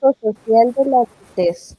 psicosocial de la adultez.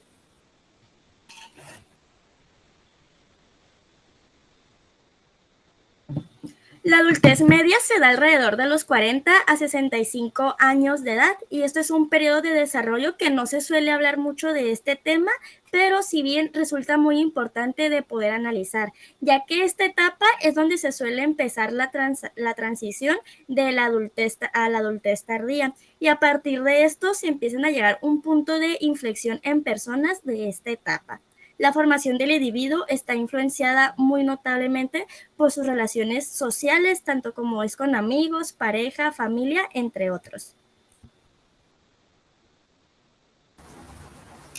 La adultez media se da alrededor de los 40 a 65 años de edad y esto es un periodo de desarrollo que no se suele hablar mucho de este tema, pero si bien resulta muy importante de poder analizar, ya que esta etapa es donde se suele empezar la transición de la adultez a la adultez tardía y a partir de esto se empiezan a llegar a un punto de inflexión en personas de esta etapa. La formación del individuo está influenciada muy notablemente por sus relaciones sociales, tanto como es con amigos, pareja, familia, entre otros.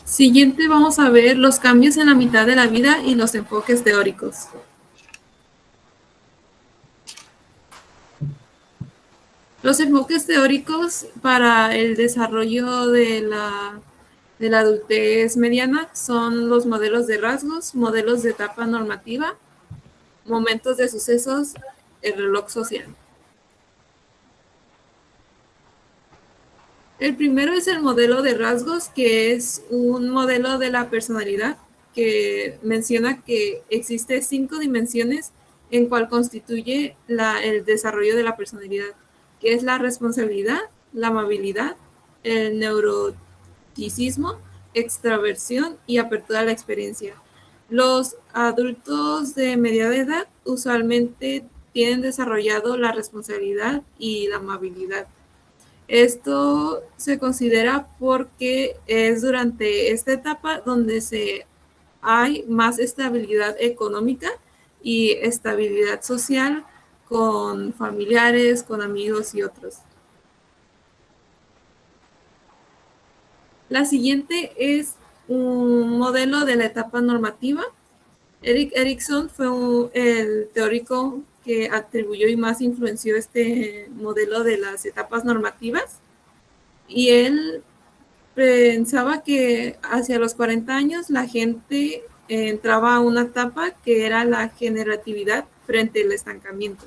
Siguiente vamos a ver los cambios en la mitad de la vida y los enfoques teóricos. Los enfoques teóricos para el desarrollo de la adultez mediana son los modelos de rasgos, modelos de etapa normativa, momentos de sucesos, el reloj social. El primero es el modelo de rasgos, que es un modelo de la personalidad que menciona que existe 5 dimensiones en cual constituye el desarrollo de la personalidad, que es la responsabilidad, la amabilidad, el neuroticismo, extraversión y apertura a la experiencia. Los adultos de mediana edad usualmente tienen desarrollado la responsabilidad y la amabilidad. Esto se considera porque es durante esta etapa donde hay más estabilidad económica y estabilidad social con familiares, con amigos y otros. La siguiente es un modelo de la etapa normativa. Erik Erikson fue el teórico que atribuyó y más influenció este modelo de las etapas normativas. Y él pensaba que hacia los 40 años la gente entraba a una etapa que era la generatividad frente al estancamiento.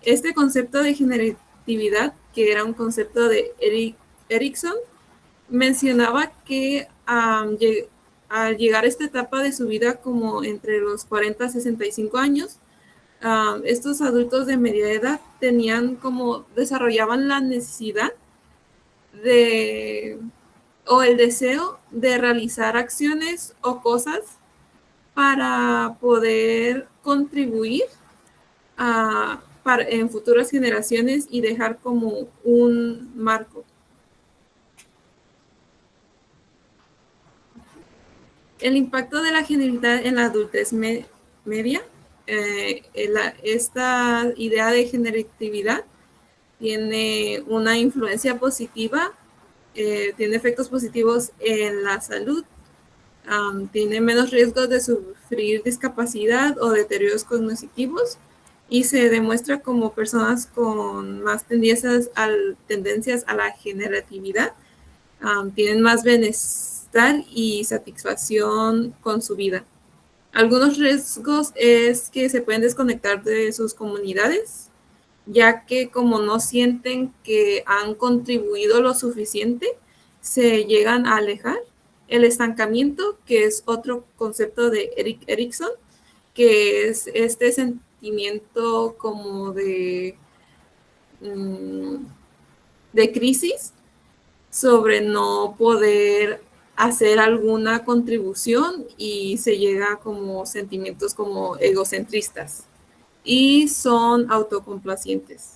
Este concepto de generatividad, que era un concepto de Erikson, mencionaba que al llegar a esta etapa de su vida como entre los 40 a 65 años, estos adultos de media edad desarrollaban la necesidad o el deseo de realizar acciones o cosas para poder contribuir en futuras generaciones y dejar como un marco. El impacto de la genitalidad en la adultez media, esta idea de generatividad tiene una influencia positiva, tiene efectos positivos en la salud, tiene menos riesgos de sufrir discapacidad o deterioros cognitivos y se demuestra como personas con más tendencias a la generatividad tienen más bienestar y satisfacción con su vida. Algunos riesgos es que se pueden desconectar de sus comunidades, ya que como no sienten que han contribuido lo suficiente, se llegan a alejar. El estancamiento, que es otro concepto de Erik Erikson, que es este sentimiento como de crisis sobre no poder hacer alguna contribución y se llega como sentimientos como egocentristas y son autocomplacientes.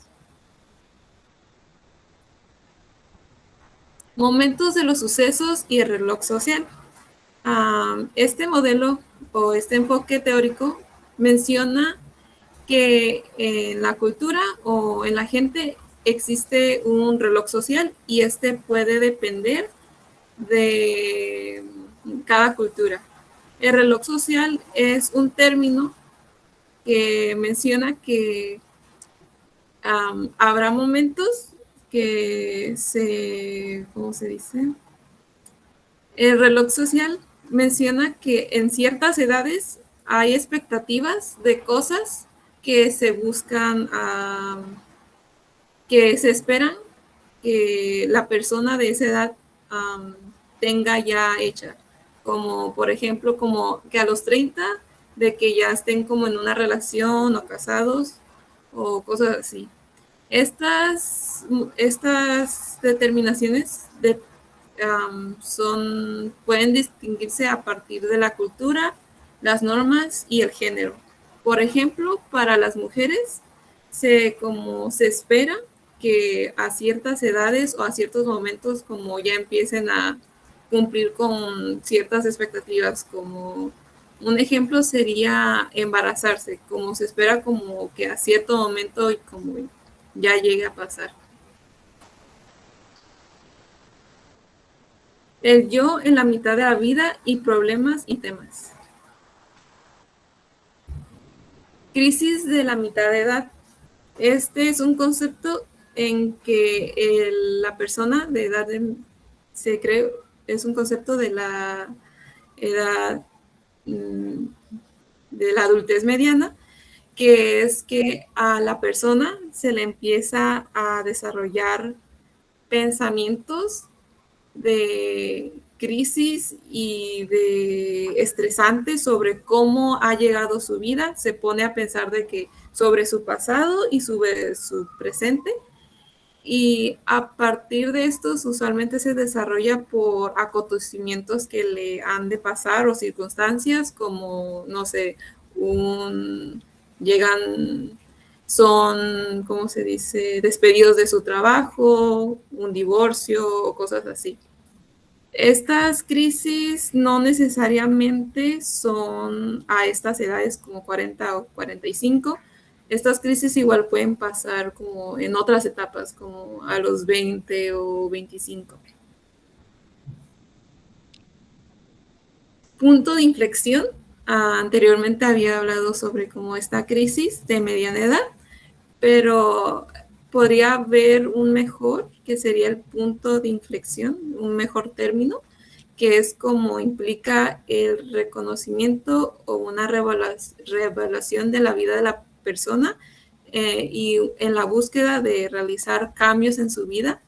Momentos de los sucesos y el reloj social. Este modelo o este enfoque teórico menciona que en la cultura o en la gente existe un reloj social y este puede depender de cada cultura. El reloj social es un término que menciona que habrá momentos que ¿cómo se dice? El reloj social menciona que en ciertas edades hay expectativas de cosas que se buscan, que se esperan que la persona de esa edad tenga ya hecha, como por ejemplo, como que a los 30, de que ya estén como en una relación o casados o cosas así. Estas determinaciones pueden distinguirse a partir de la cultura, las normas y el género. Por ejemplo, para las mujeres, como se espera que a ciertas edades o a ciertos momentos como ya empiecen a cumplir con ciertas expectativas, como un ejemplo sería embarazarse, como se espera como que a cierto momento como ya llegue a pasar. El yo en la mitad de la vida y problemas y temas. Crisis de la mitad de edad. Este es un concepto en que la persona de edad se cree, es un concepto de la edad de la adultez mediana, que es que a la persona se le empieza a desarrollar pensamientos de crisis y de estresantes sobre cómo ha llegado su vida, se pone a pensar de que sobre su pasado y sobre su presente, y a partir de estos usualmente se desarrolla por acontecimientos que le han de pasar o circunstancias como, no sé, son, ¿cómo se dice?, despedidos de su trabajo, un divorcio o cosas así. Estas crisis no necesariamente son a estas edades como 40 o 45. Estas crisis igual pueden pasar como en otras etapas, como a los 20 o 25. Punto de inflexión. Anteriormente había hablado sobre como esta crisis de mediana edad, pero podría haber un mejor, que sería el punto de inflexión, un mejor término, que es como implica el reconocimiento o una reevaluación de la vida de la persona y en la búsqueda de realizar cambios en su vida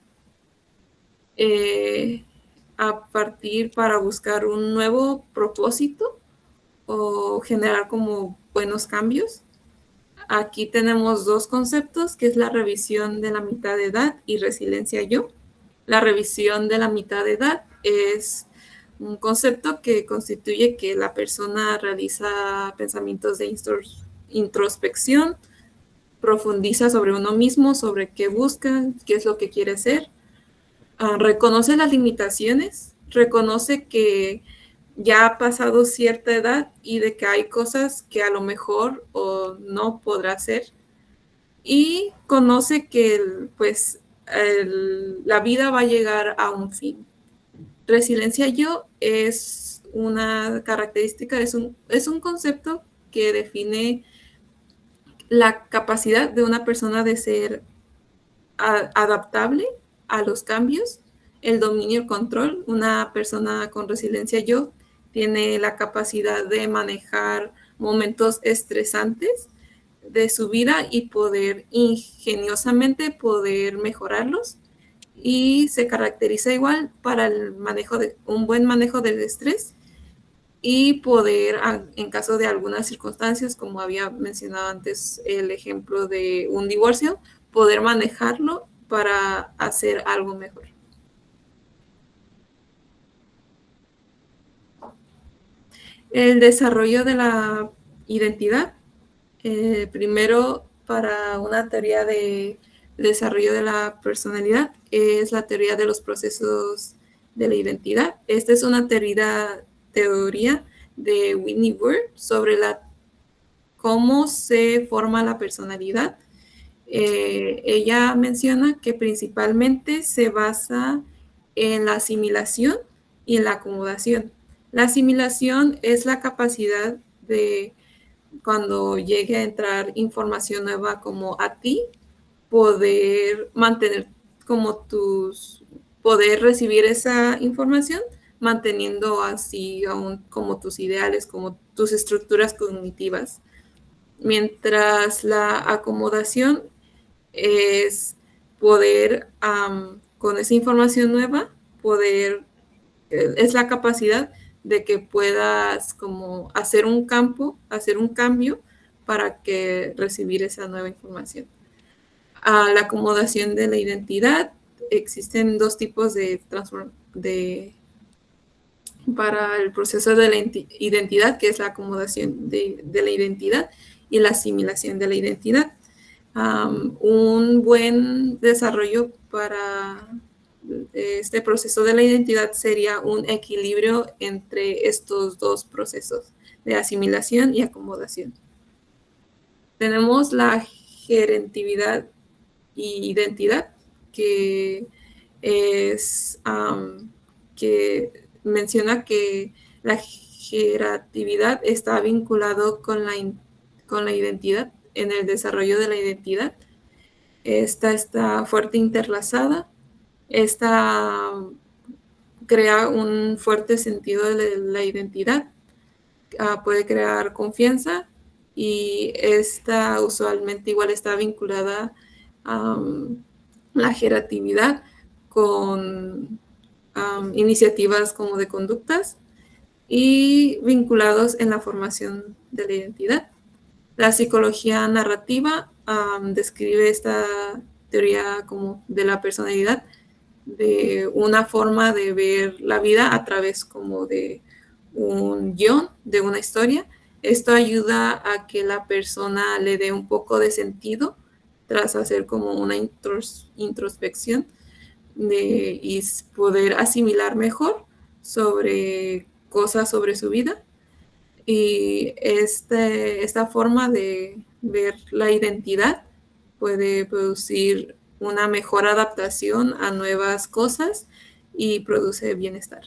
a partir para buscar un nuevo propósito o generar como buenos cambios. Aquí tenemos dos conceptos, que es la revisión de la mitad de edad y resiliencia yo. La revisión de la mitad de edad es un concepto que constituye que la persona realiza pensamientos de introspección, profundiza sobre uno mismo, sobre qué busca, qué es lo que quiere ser, reconoce las limitaciones, reconoce que ya ha pasado cierta edad y de que hay cosas que a lo mejor o no podrá hacer, y conoce que la vida va a llegar a un fin. Resiliencia yo es una característica, es un concepto que define la capacidad de una persona de ser adaptable a los cambios, el dominio y el control. Una persona con resiliencia yo tiene la capacidad de manejar momentos estresantes de su vida y poder ingeniosamente poder mejorarlos, y se caracteriza igual para un buen manejo del estrés y poder, en caso de algunas circunstancias, como había mencionado antes el ejemplo de un divorcio, poder manejarlo para hacer algo mejor. El desarrollo de la identidad. Primero, para una teoría de desarrollo de la personalidad, es la teoría de los procesos de la identidad. Esta es una teoría de Whitney Ward sobre cómo se forma la personalidad. Ella menciona que principalmente se basa en la asimilación y en la acomodación. La asimilación es la capacidad de, cuando llegue a entrar información nueva como a ti, poder mantener como poder recibir esa información, manteniendo así aún como tus ideales, como tus estructuras cognitivas. Mientras la acomodación es poder, con esa información nueva, poder, es la capacidad de que puedas como hacer un cambio para que recibir esa nueva información. A la acomodación de la identidad, existen dos tipos para el proceso de la identidad, que es la acomodación de la identidad y la asimilación de la identidad. Un buen desarrollo para este proceso de la identidad sería un equilibrio entre estos dos procesos de asimilación y acomodación. Tenemos la gerentividad y identidad, que es que menciona que la jeraratividad está vinculado con la identidad, en el desarrollo de la identidad. Esta está fuerte interlazada. Esta crea un fuerte sentido de la identidad. Puede crear confianza, y esta usualmente igual está vinculada a la jeraratividad con iniciativas como de conductas y vinculados en la formación de la identidad. La psicología narrativa describe esta teoría como de la personalidad, de una forma de ver la vida a través como de un guión, de una historia. Esto ayuda a que la persona le dé un poco de sentido tras hacer como una introspección y poder asimilar mejor sobre cosas sobre su vida. Y esta forma de ver la identidad puede producir una mejor adaptación a nuevas cosas y produce bienestar.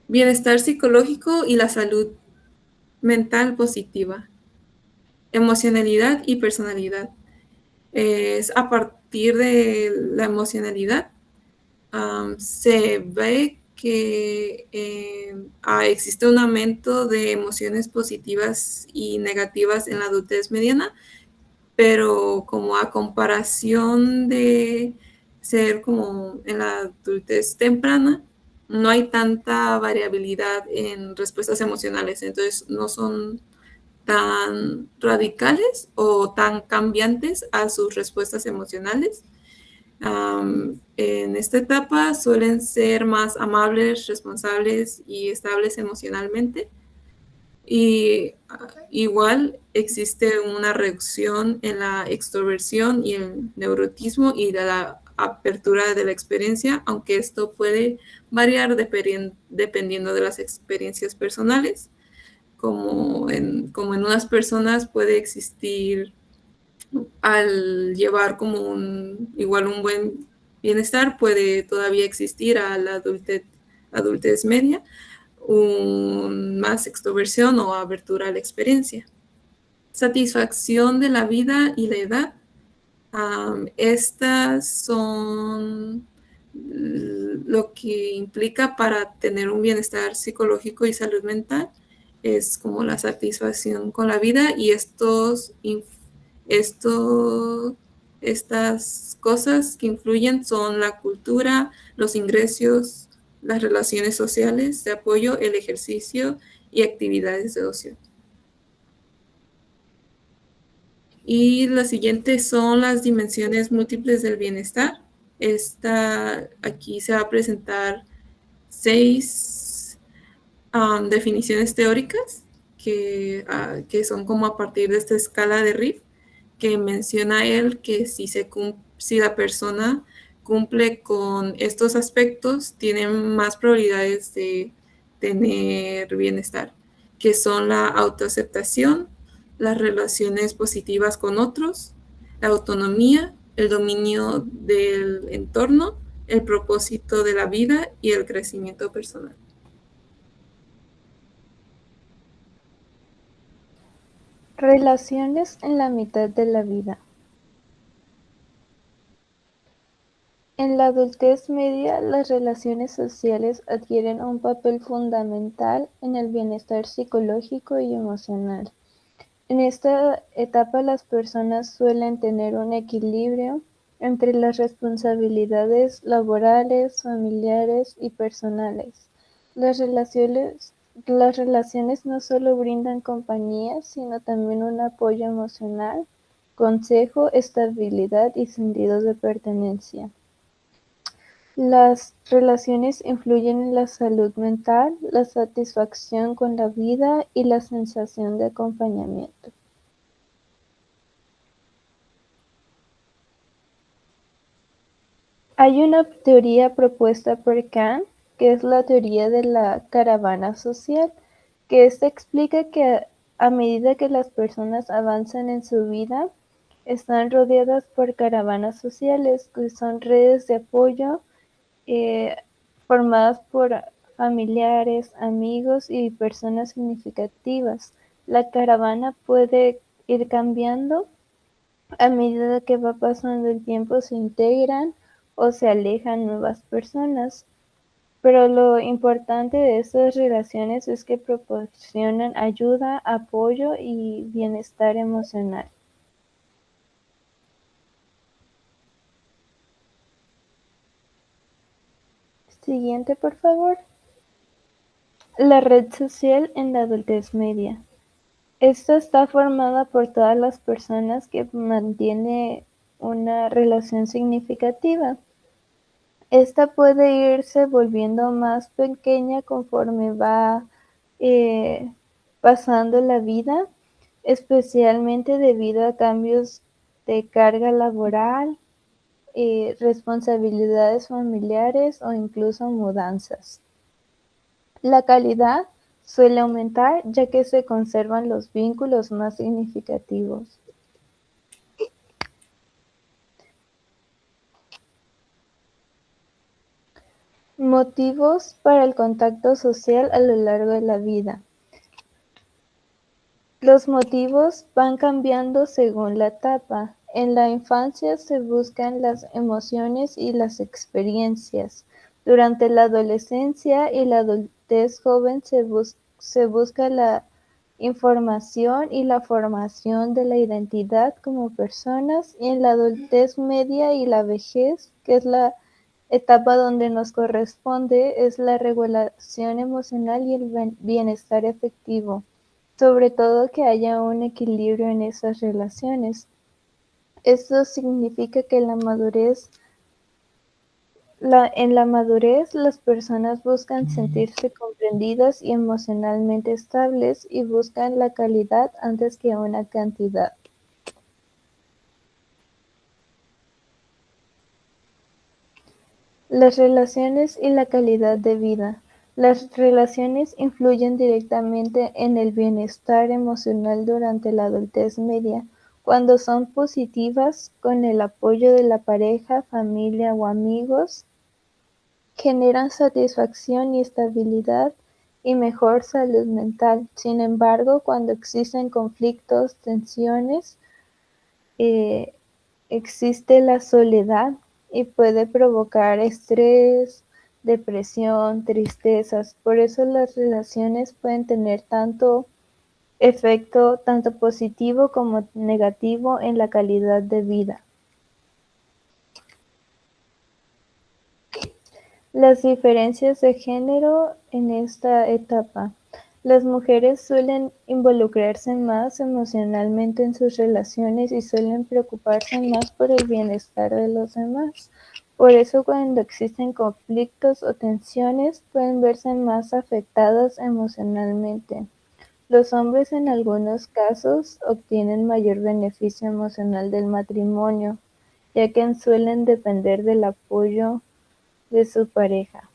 Bienestar psicológico y la salud mental positiva. Emocionalidad y personalidad. Es a partir de la emocionalidad se ve que existe un aumento de emociones positivas y negativas en la adultez mediana, pero como a comparación de ser como en la adultez temprana, no hay tanta variabilidad en respuestas emocionales, entonces no son tan radicales o tan cambiantes a sus respuestas emocionales. En esta etapa suelen ser más amables, responsables y estables emocionalmente. Y igual existe una reducción en la extroversión y el neurotismo y de la apertura de la experiencia, aunque esto puede variar dependiendo de las experiencias personales. Como en unas personas puede existir, al llevar como igual un buen bienestar, puede todavía existir a la adultez media más extroversión o abertura a la experiencia. Satisfacción de la vida y la edad. Estas son lo que implica para tener un bienestar psicológico y salud mental, es como la satisfacción con la vida, y estas cosas que influyen son la cultura, los ingresos, las relaciones sociales de apoyo, el ejercicio y actividades de ocio. Y las siguientes son las dimensiones múltiples del bienestar. Aquí se va a presentar 6 definiciones teóricas que son como a partir de esta escala de Riff, que menciona él que si la persona cumple con estos aspectos, tiene más probabilidades de tener bienestar, que son la autoaceptación, las relaciones positivas con otros, la autonomía, el dominio del entorno, el propósito de la vida y el crecimiento personal. Relaciones en la mitad de la vida. En la adultez media, las relaciones sociales adquieren un papel fundamental en el bienestar psicológico y emocional. En esta etapa, las personas suelen tener un equilibrio entre las responsabilidades laborales, familiares y personales. Las relaciones no solo brindan compañía, sino también un apoyo emocional, consejo, estabilidad y sentido de pertenencia. Las relaciones influyen en la salud mental, la satisfacción con la vida y la sensación de acompañamiento. Hay una teoría propuesta por Kant, que es la teoría de la caravana social, que esta explica que a medida que las personas avanzan en su vida, están rodeadas por caravanas sociales, que son redes de apoyo eh, formadas por familiares, amigos y personas significativas. La caravana puede ir cambiando a medida que va pasando el tiempo, se integran o se alejan nuevas personas. Pero lo importante de estas relaciones es que proporcionan ayuda, apoyo y bienestar emocional. Siguiente, por favor. La red social en la adultez media. Esta está formada por todas las personas que mantienen una relación significativa. Esta puede irse volviendo más pequeña conforme va pasando la vida, especialmente debido a cambios de carga laboral, responsabilidades familiares o incluso mudanzas. La calidad suele aumentar ya que se conservan los vínculos más significativos. Motivos para el contacto social a lo largo de la vida. Los motivos van cambiando según la etapa. En la infancia se buscan las emociones y las experiencias. Durante la adolescencia y la adultez joven se busca la información y la formación de la identidad como personas, y en la adultez media y la vejez, que es la etapa donde nos corresponde, es la regulación emocional y el bienestar efectivo, sobre todo que haya un equilibrio en esas relaciones. Esto significa que en la madurez las personas buscan sentirse comprendidas y emocionalmente estables y buscan la calidad antes que una cantidad. Las relaciones y la calidad de vida. Las relaciones influyen directamente en el bienestar emocional durante la adultez media. Cuando son positivas, con el apoyo de la pareja, familia o amigos, generan satisfacción y estabilidad y mejor salud mental. Sin embargo, cuando existen conflictos, tensiones, eh, existe la soledad y puede provocar estrés, depresión, tristezas. Por eso las relaciones pueden tener tanto efecto, tanto positivo como negativo en la calidad de vida. Las diferencias de género en esta etapa. Las mujeres suelen involucrarse más emocionalmente en sus relaciones y suelen preocuparse más por el bienestar de los demás. Por eso cuando existen conflictos o tensiones pueden verse más afectadas emocionalmente. Los hombres en algunos casos obtienen mayor beneficio emocional del matrimonio, ya que suelen depender del apoyo de su pareja.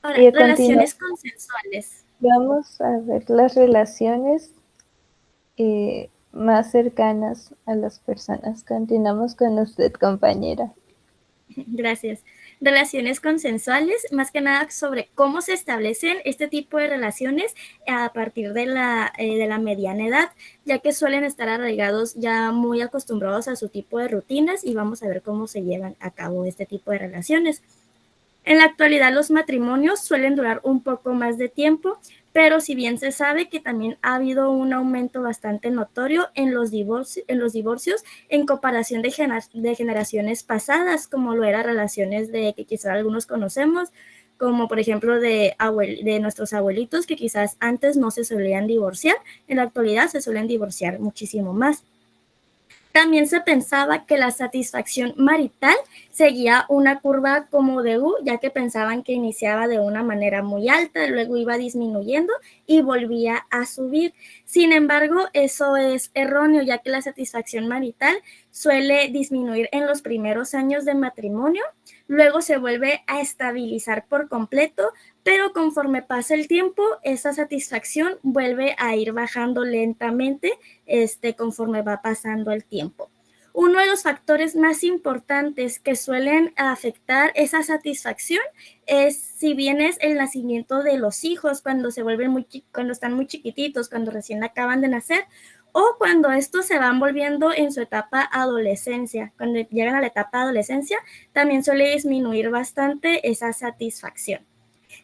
Ahora, Y a relaciones consensuales. vamos a ver las relaciones más cercanas a las personas. Continuamos con usted, compañera. Gracias. Relaciones consensuales, más que nada sobre cómo se establecen este tipo de relaciones a partir de la mediana edad, ya que suelen estar arraigados ya muy acostumbrados a su tipo de rutinas y vamos a ver cómo se llevan a cabo este tipo de relaciones. En la actualidad los matrimonios suelen durar un poco más de tiempo, pero si bien se sabe que también ha habido un aumento bastante notorio en los divorcios en comparación de generaciones pasadas, como lo eran relaciones de que quizás algunos conocemos, como por ejemplo de nuestros abuelitos, que quizás antes no se solían divorciar, en la actualidad se suelen divorciar muchísimo más. También se pensaba que la satisfacción marital seguía una curva como de U, ya que pensaban que iniciaba de una manera muy alta, luego iba disminuyendo y volvía a subir. Sin embargo, eso es erróneo, ya que la satisfacción marital suele disminuir en los primeros años de matrimonio, luego se vuelve a estabilizar por completo, pero conforme pasa el tiempo, esa satisfacción vuelve a ir bajando lentamente conforme va pasando el tiempo. Uno de los factores más importantes que suelen afectar esa satisfacción es, si bien es el nacimiento de los hijos cuando cuando están muy chiquititos, cuando recién acaban de nacer, o cuando estos se van volviendo en su etapa adolescencia. Cuando llegan a la etapa adolescencia, también suele disminuir bastante esa satisfacción.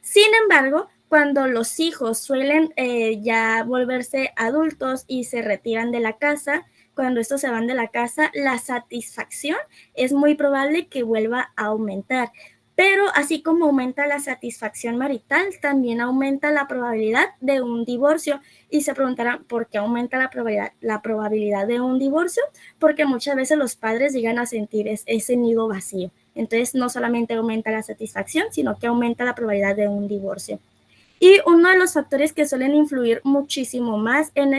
Sin embargo, cuando los hijos suelen ya volverse adultos y se retiran de la casa, cuando estos se van de la casa, la satisfacción es muy probable que vuelva a aumentar. Pero así como aumenta la satisfacción marital, también aumenta la probabilidad de un divorcio. Y se preguntarán, ¿por qué aumenta la probabilidad de un divorcio? Porque muchas veces los padres llegan a sentir ese nido vacío. Entonces, no solamente aumenta la satisfacción, sino que aumenta la probabilidad de un divorcio. Y uno de los factores que suelen influir muchísimo más en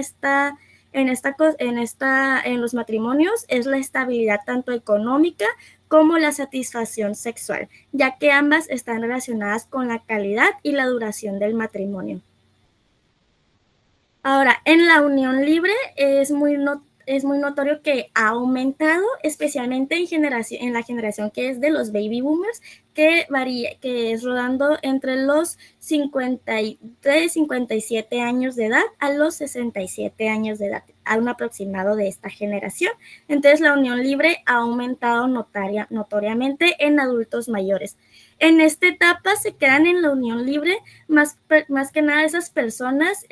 los matrimonios es la estabilidad tanto económica como la satisfacción sexual, ya que ambas están relacionadas con la calidad y la duración del matrimonio. Ahora, en la unión libre es muy notorio que ha aumentado, especialmente en la generación que es de los baby boomers, que es rodando entre los 53, 57 años de edad a los 67 años de edad, a un aproximado de esta generación. Entonces, la unión libre ha aumentado notoriamente en adultos mayores. En esta etapa se quedan en la unión libre más que nada esas personas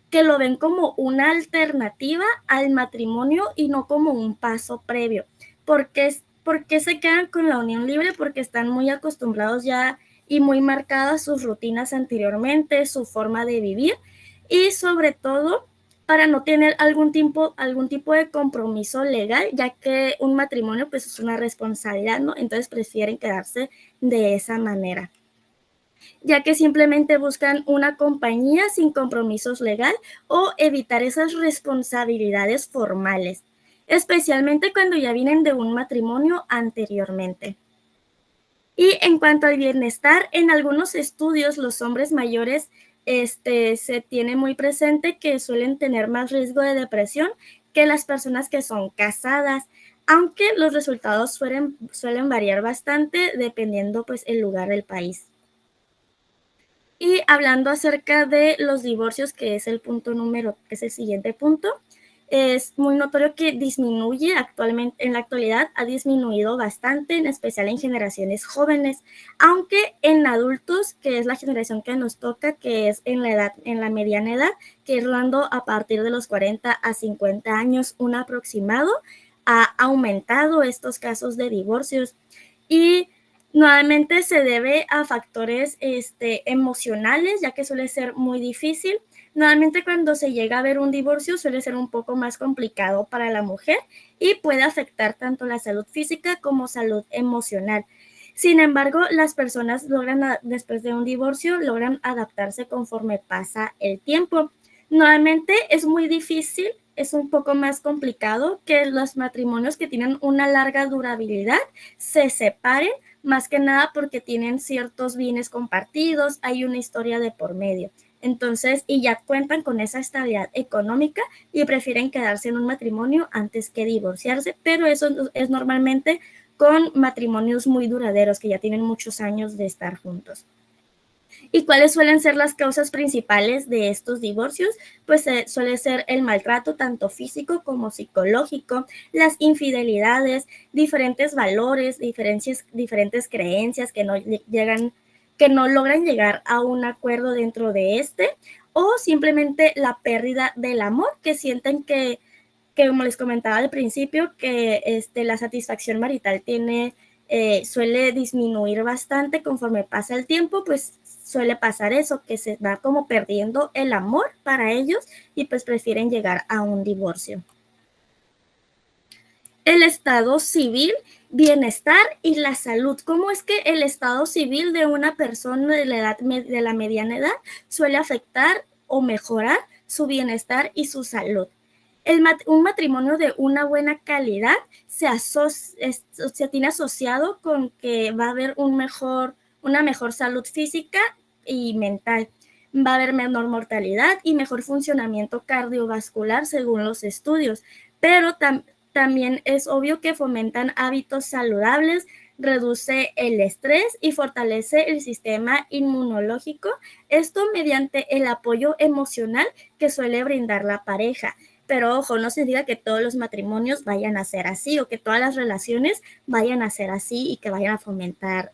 que lo ven como una alternativa al matrimonio y no como un paso previo. ¿Por qué se quedan con la unión libre? Porque están muy acostumbrados ya y muy marcadas sus rutinas anteriormente, su forma de vivir y sobre todo para no tener algún tipo de compromiso legal, ya que un matrimonio pues es una responsabilidad, ¿no? Entonces prefieren quedarse de esa manera, ya que simplemente buscan una compañía sin compromisos legal o evitar esas responsabilidades formales, especialmente cuando ya vienen de un matrimonio anteriormente. Y en cuanto al bienestar, en algunos estudios los hombres mayores se tiene muy presente que suelen tener más riesgo de depresión que las personas que son casadas, aunque los resultados suelen variar bastante dependiendo pues el lugar del país. Y hablando acerca de los divorcios, que es el siguiente punto, es muy notorio que disminuye actualmente, en la actualidad ha disminuido bastante, en especial en generaciones jóvenes, aunque en adultos, que es la generación que nos toca, que es en la mediana edad, que es rodando a partir de los 40 a 50 años, un aproximado, ha aumentado estos casos de divorcios. Y nuevamente se debe a factores emocionales, ya que suele ser muy difícil. Nuevamente cuando se llega a ver un divorcio suele ser un poco más complicado para la mujer y puede afectar tanto la salud física como salud emocional. Sin embargo, las personas después de un divorcio, logran adaptarse conforme pasa el tiempo. Nuevamente es muy difícil, es un poco más complicado que los matrimonios que tienen una larga durabilidad se separen, más que nada porque tienen ciertos bienes compartidos, hay una historia de por medio. Entonces, y ya cuentan con esa estabilidad económica y prefieren quedarse en un matrimonio antes que divorciarse, pero eso es normalmente con matrimonios muy duraderos que ya tienen muchos años de estar juntos. ¿Y cuáles suelen ser las causas principales de estos divorcios? Pues suele ser el maltrato tanto físico como psicológico, las infidelidades, diferentes valores, diferentes creencias que no logran llegar a un acuerdo dentro de o simplemente la pérdida del amor, que sienten que como les comentaba al principio, que la satisfacción marital suele disminuir bastante conforme pasa el tiempo, pues suele pasar eso, que se va como perdiendo el amor para ellos y pues prefieren llegar a un divorcio. El estado civil, bienestar y la salud. ¿Cómo es que el estado civil de una persona de la mediana edad suele afectar o mejorar su bienestar y su salud? Un matrimonio de una buena calidad se tiene asociado con que va a haber una mejor salud física y mental. Va a haber menor mortalidad y mejor funcionamiento cardiovascular según los estudios, pero también es obvio que fomentan hábitos saludables, reduce el estrés y fortalece el sistema inmunológico, esto mediante el apoyo emocional que suele brindar la pareja. Pero ojo, no se diga que todos los matrimonios vayan a ser así o que todas las relaciones vayan a ser así y que vayan a fomentar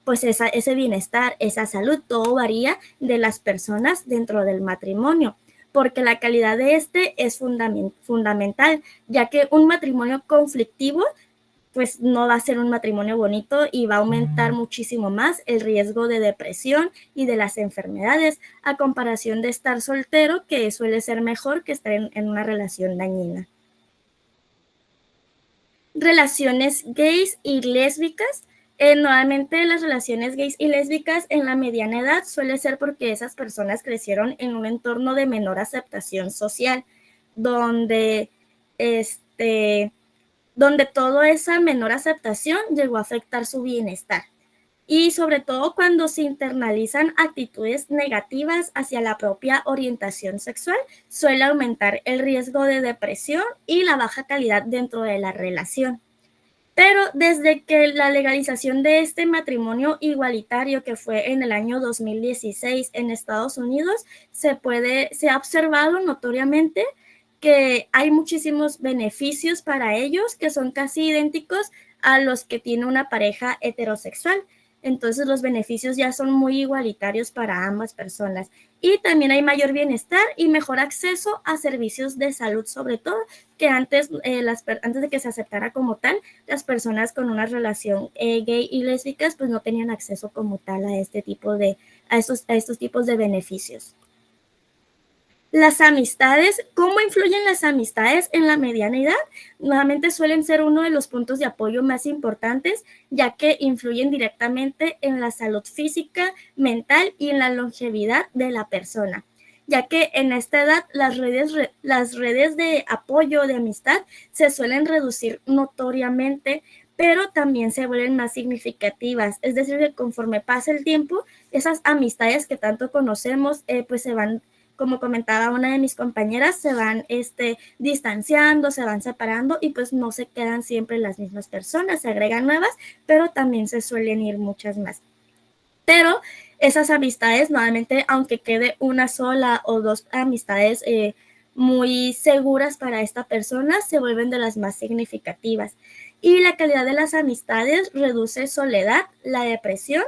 pues ese bienestar, esa salud. Todo varía de las personas dentro del matrimonio, porque la calidad de es fundamental, ya que un matrimonio conflictivo pues no va a ser un matrimonio bonito y va a aumentar muchísimo más el riesgo de depresión y de las enfermedades, a comparación de estar soltero, que suele ser mejor que estar en una relación dañina. Relaciones gays y lésbicas. Nuevamente las relaciones gays y lésbicas en la mediana edad suele ser porque esas personas crecieron en un entorno de menor aceptación social, donde toda esa menor aceptación llegó a afectar su bienestar. Y sobre todo cuando se internalizan actitudes negativas hacia la propia orientación sexual, suele aumentar el riesgo de depresión y la baja calidad dentro de la relación. Pero desde que la legalización de este matrimonio igualitario, que fue en el año 2016 en Estados Unidos, se ha observado notoriamente que hay muchísimos beneficios para ellos que son casi idénticos a los que tiene una pareja heterosexual. Entonces los beneficios ya son muy igualitarios para ambas personas. Y también hay mayor bienestar y mejor acceso a servicios de salud, sobre todo que antes de que se aceptara como tal, las personas con una relación gay y lésbicas pues no tenían acceso como tal a estos tipos de beneficios. Las amistades, ¿cómo influyen las amistades en la mediana edad? Nuevamente suelen ser uno de los puntos de apoyo más importantes, ya que influyen directamente en la salud física, mental y en la longevidad de la persona, ya que en esta edad las redes de apoyo, de amistad, se suelen reducir notoriamente, pero también se vuelven más significativas. Es decir, que conforme pasa el tiempo, esas amistades que tanto conocemos, pues se van, como comentaba una de mis compañeras, se van distanciando, se van separando y pues no se quedan siempre las mismas personas, se agregan nuevas, pero también se suelen ir muchas más. Pero esas amistades, nuevamente, aunque quede una sola o dos amistades muy seguras para esta persona, se vuelven de las más significativas. Y la calidad de las amistades reduce soledad, la depresión,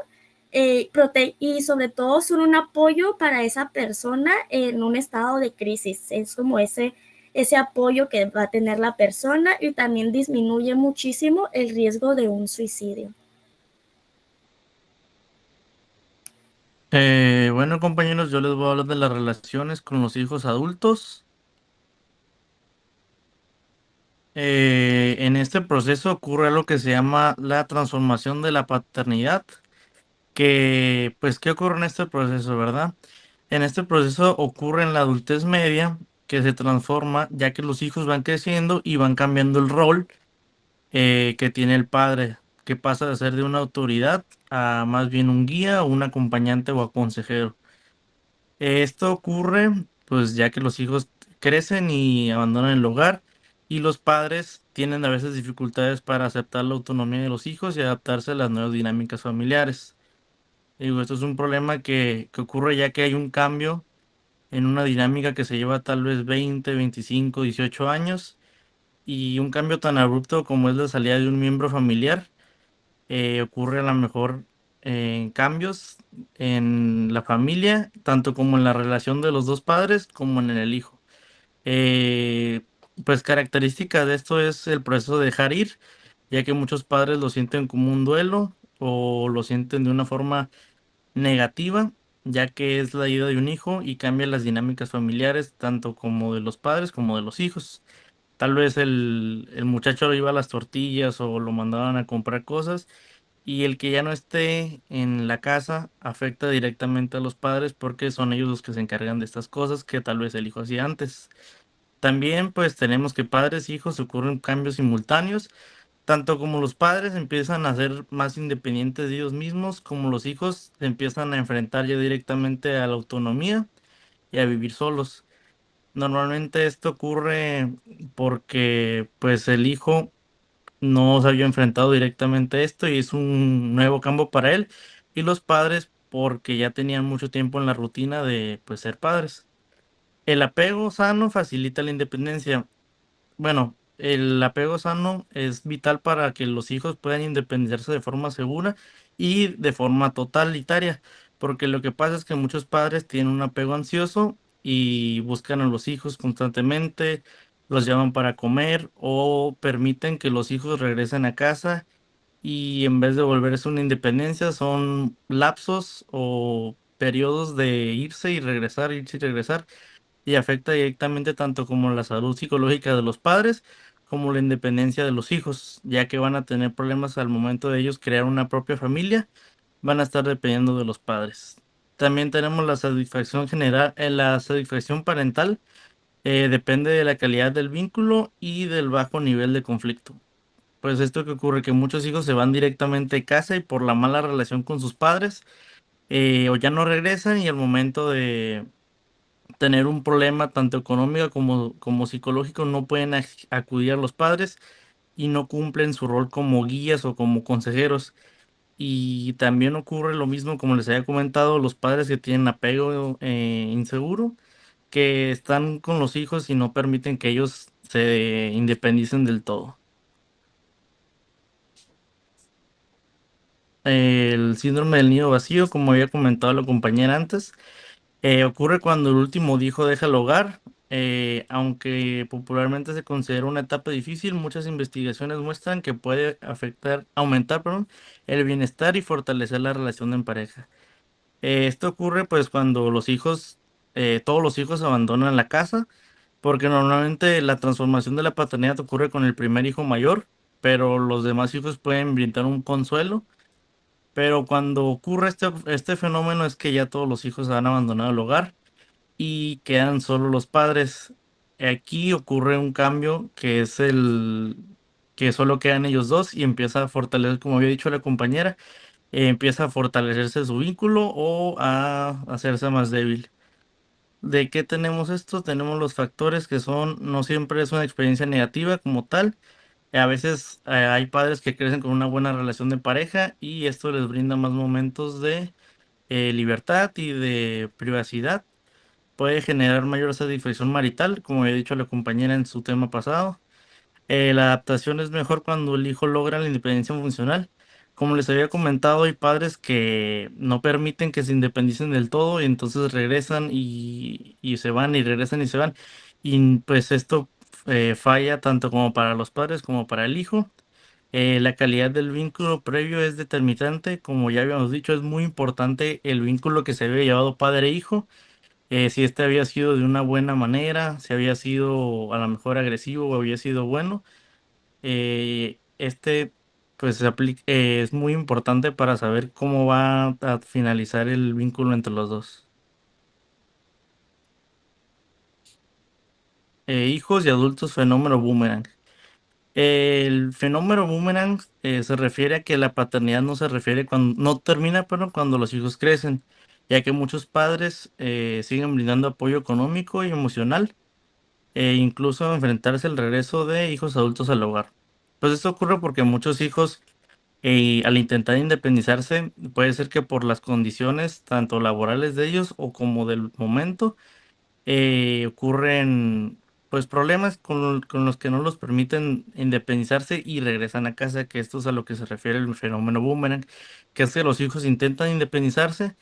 y sobre todo son un apoyo para esa persona en un estado de crisis. Es como ese apoyo que va a tener la persona y también disminuye muchísimo el riesgo de un suicidio. Bueno, compañeros, yo les voy a hablar de las relaciones con los hijos adultos. En este proceso ocurre lo que se llama la transformación de la paternidad. Pues, ¿qué ocurre en este proceso, verdad? En este proceso ocurre en la adultez media, que se transforma ya que los hijos van creciendo y van cambiando el rol que tiene el padre, que pasa de ser de una autoridad a más bien un guía, un acompañante o aconsejero. Esto ocurre pues ya que los hijos crecen y abandonan el hogar y los padres tienen a veces dificultades para aceptar la autonomía de los hijos y adaptarse a las nuevas dinámicas familiares. Digo, esto es un problema que ocurre ya que hay un cambio en una dinámica que se lleva tal vez 20, 25, 18 años y un cambio tan abrupto como es la salida de un miembro familiar, ocurre a lo mejor cambios en la familia, tanto como en la relación de los dos padres como en el hijo. Eh, pues característica de esto es el proceso de dejar ir, ya que muchos padres lo sienten como un duelo o lo sienten de una forma negativa, ya que es la ida de un hijo y cambia las dinámicas familiares, tanto como de los padres como de los hijos. Tal vez el muchacho lo iba a las tortillas o lo mandaban a comprar cosas y el que ya no esté en la casa afecta directamente a los padres porque son ellos los que se encargan de estas cosas que tal vez el hijo hacía antes. También pues tenemos que padres e hijos ocurren cambios simultáneos, tanto como los padres empiezan a ser más independientes de ellos mismos, como los hijos se empiezan a enfrentar ya directamente a la autonomía y a vivir solos. Normalmente esto ocurre porque pues el hijo no se había enfrentado directamente a esto y es un nuevo campo para él, y los padres porque ya tenían mucho tiempo en la rutina de pues ser padres. El apego sano facilita la independencia. Bueno, el apego sano es vital para que los hijos puedan independizarse de forma segura y de forma totalitaria, porque lo que pasa es que muchos padres tienen un apego ansioso y buscan a los hijos constantemente, los llaman para comer o permiten que los hijos regresen a casa y en vez de volverse una independencia son lapsos o periodos de irse y regresar y afecta directamente tanto como la salud psicológica de los padres como la independencia de los hijos, ya que van a tener problemas al momento de ellos crear una propia familia, van a estar dependiendo de los padres. También tenemos la satisfacción general, la satisfacción parental depende de la calidad del vínculo y del bajo nivel de conflicto. Pues esto que ocurre, que muchos hijos se van directamente de casa y por la mala relación con sus padres, o ya no regresan y al momento de tener un problema tanto económico como psicológico, no pueden acudir a los padres y no cumplen su rol como guías o como consejeros. Y también ocurre lo mismo, como les había comentado, los padres que tienen apego inseguro, que están con los hijos y no permiten que ellos se independicen del todo. El síndrome del nido vacío, como había comentado la compañera antes, ocurre cuando el último hijo deja el hogar, aunque popularmente se considera una etapa difícil, muchas investigaciones muestran que puede aumentar, perdón, el bienestar y fortalecer la relación en pareja. Esto ocurre pues cuando todos los hijos abandonan la casa, porque normalmente la transformación de la paternidad ocurre con el primer hijo mayor, pero los demás hijos pueden brindar un consuelo. Pero cuando ocurre este fenómeno es que ya todos los hijos han abandonado el hogar y quedan solo los padres. Aquí ocurre un cambio que es el que solo quedan ellos dos y empieza a fortalecer, como había dicho la compañera, empieza a fortalecerse su vínculo o a hacerse más débil. ¿De qué tenemos esto? Tenemos los factores que son, no siempre es una experiencia negativa como tal. A veces hay padres que crecen con una buena relación de pareja y esto les brinda más momentos de libertad y de privacidad. Puede generar mayor satisfacción marital, como había dicho la compañera en su tema pasado. La adaptación es mejor cuando el hijo logra la independencia funcional. Como les había comentado, hay padres que no permiten que se independicen del todo y entonces regresan y se van y regresan y se van. Y pues esto falla tanto como para los padres como para el hijo. La calidad del vínculo previo es determinante, como ya habíamos dicho, es muy importante el vínculo que se había llevado padre e hijo, si este había sido de una buena manera, si había sido a lo mejor agresivo o había sido bueno. Este pues es muy importante para saber cómo va a finalizar el vínculo entre los dos. Hijos y adultos fenómeno boomerang. El fenómeno boomerang se refiere a que la paternidad no se refiere cuando no termina, pero cuando los hijos crecen, ya que muchos padres siguen brindando apoyo económico y emocional e incluso enfrentarse al regreso de hijos adultos al hogar. Pues esto ocurre porque muchos hijos al intentar independizarse, puede ser que por las condiciones tanto laborales de ellos o como del momento, ocurren pues problemas con los que no los permiten independizarse y regresan a casa, que esto es a lo que se refiere el fenómeno boomerang, que es que los hijos intentan independizarse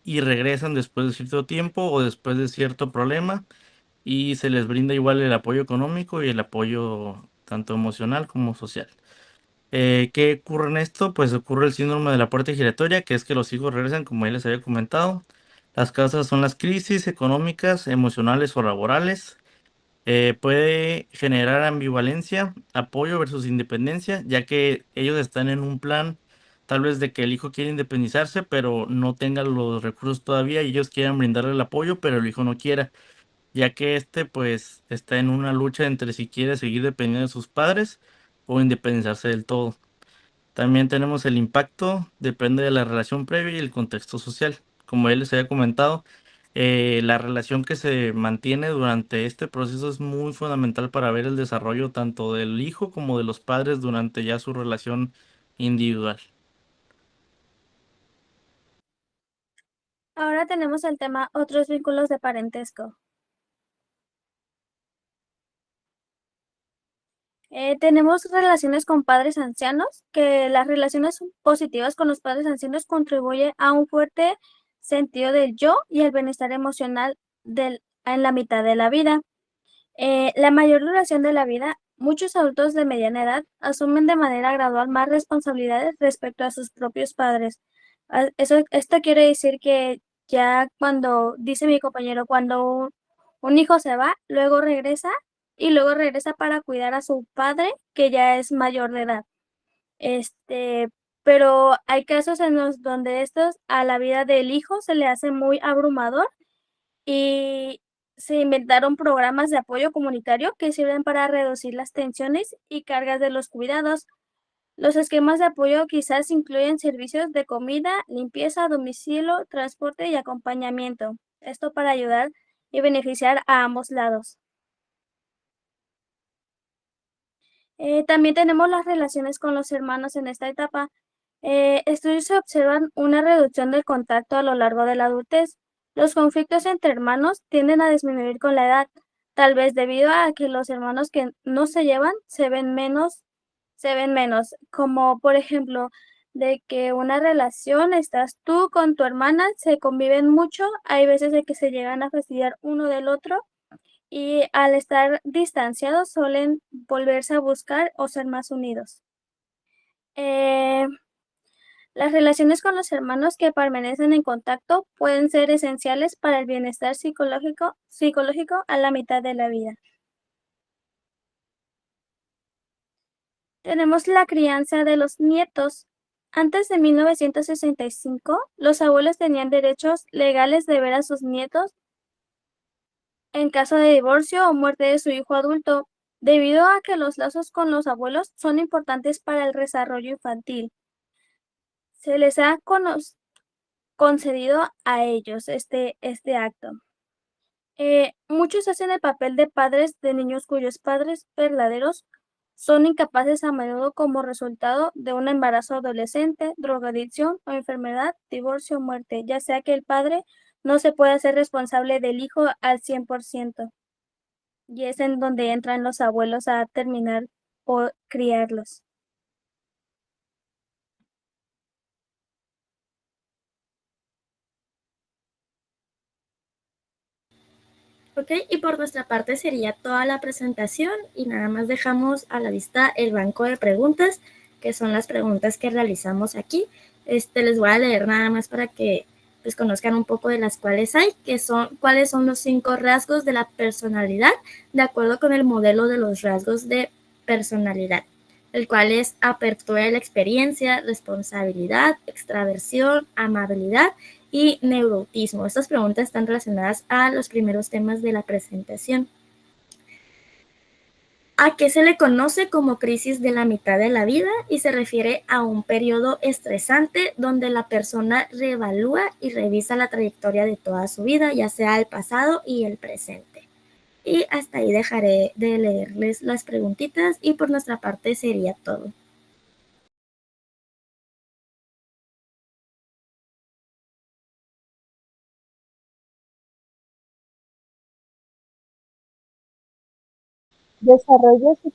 y regresan después de cierto tiempo o después de cierto problema y se les brinda igual el apoyo económico y el apoyo tanto emocional como social. ¿Qué ocurre en esto? Pues ocurre el síndrome de la puerta giratoria, que es que los hijos regresan, como ya les había comentado. Las causas son las crisis económicas, emocionales o laborales. Puede generar ambivalencia, apoyo versus independencia, ya que ellos están en un plan tal vez de que el hijo quiere independizarse, pero no tenga los recursos todavía y ellos quieren brindarle el apoyo, pero el hijo no quiera, ya que este pues está en una lucha entre si quiere seguir dependiendo de sus padres o independizarse del todo. También tenemos el impacto, depende de la relación previa y el contexto social. Como ya les había comentado, la relación que se mantiene durante este proceso es muy fundamental para ver el desarrollo tanto del hijo como de los padres durante ya su relación individual. Ahora tenemos el tema otros vínculos de parentesco. Tenemos relaciones con padres ancianos, que las relaciones positivas con los padres ancianos contribuyen a un fuerte sentido del yo y el bienestar emocional en la mitad de la vida. La mayor duración de la vida, muchos adultos de mediana edad asumen de manera gradual más responsabilidades respecto a sus propios padres. Esto quiere decir que ya cuando, dice mi compañero, cuando un hijo se va, luego regresa y luego regresa para cuidar a su padre que ya es mayor de edad. Este, pero hay casos en los donde estos a la vida del hijo se le hace muy abrumador y se inventaron programas de apoyo comunitario que sirven para reducir las tensiones y cargas de los cuidados. Los esquemas de apoyo quizás incluyen servicios de comida, limpieza, domicilio, transporte y acompañamiento. Esto para ayudar y beneficiar a ambos lados. También tenemos las relaciones con los hermanos en esta etapa. Estudios observan una reducción del contacto a lo largo de la adultez. Los conflictos entre hermanos tienden a disminuir con la edad, tal vez debido a que los hermanos que no se llevan se ven menos, como por ejemplo de que una relación, estás tú con tu hermana, se conviven mucho, hay veces de que se llegan a fastidiar uno del otro y al estar distanciados suelen volverse a buscar o ser más unidos. Eh, las relaciones con los hermanos que permanecen en contacto pueden ser esenciales para el bienestar psicológico a la mitad de la vida. Tenemos la crianza de los nietos. Antes de 1965, los abuelos tenían derechos legales de ver a sus nietos en caso de divorcio o muerte de su hijo adulto, debido a que los lazos con los abuelos son importantes para el desarrollo infantil. Se les ha concedido a ellos este acto. Muchos hacen el papel de padres de niños cuyos padres verdaderos son incapaces a menudo como resultado de un embarazo adolescente, drogadicción o enfermedad, divorcio o muerte, ya sea que el padre no se puede hacer responsable del hijo al 100%. Y es en donde entran los abuelos a terminar por criarlos. Ok, y por nuestra parte sería toda la presentación y nada más dejamos a la vista el banco de preguntas, que son las preguntas que realizamos aquí. Les voy a leer nada más para que pues, conozcan un poco de las cuales hay, que son cuáles son los 5 rasgos de la personalidad de acuerdo con el modelo de los rasgos de personalidad, el cual es apertura de la experiencia, responsabilidad, extraversión, amabilidad y neuroautismo. Estas preguntas están relacionadas a los primeros temas de la presentación. ¿A qué se le conoce como crisis de la mitad de la vida? Y se refiere a un periodo estresante donde la persona reevalúa y revisa la trayectoria de toda su vida, ya sea el pasado y el presente. Y hasta ahí dejaré de leerles las preguntitas y por nuestra parte sería todo. Desarrolla su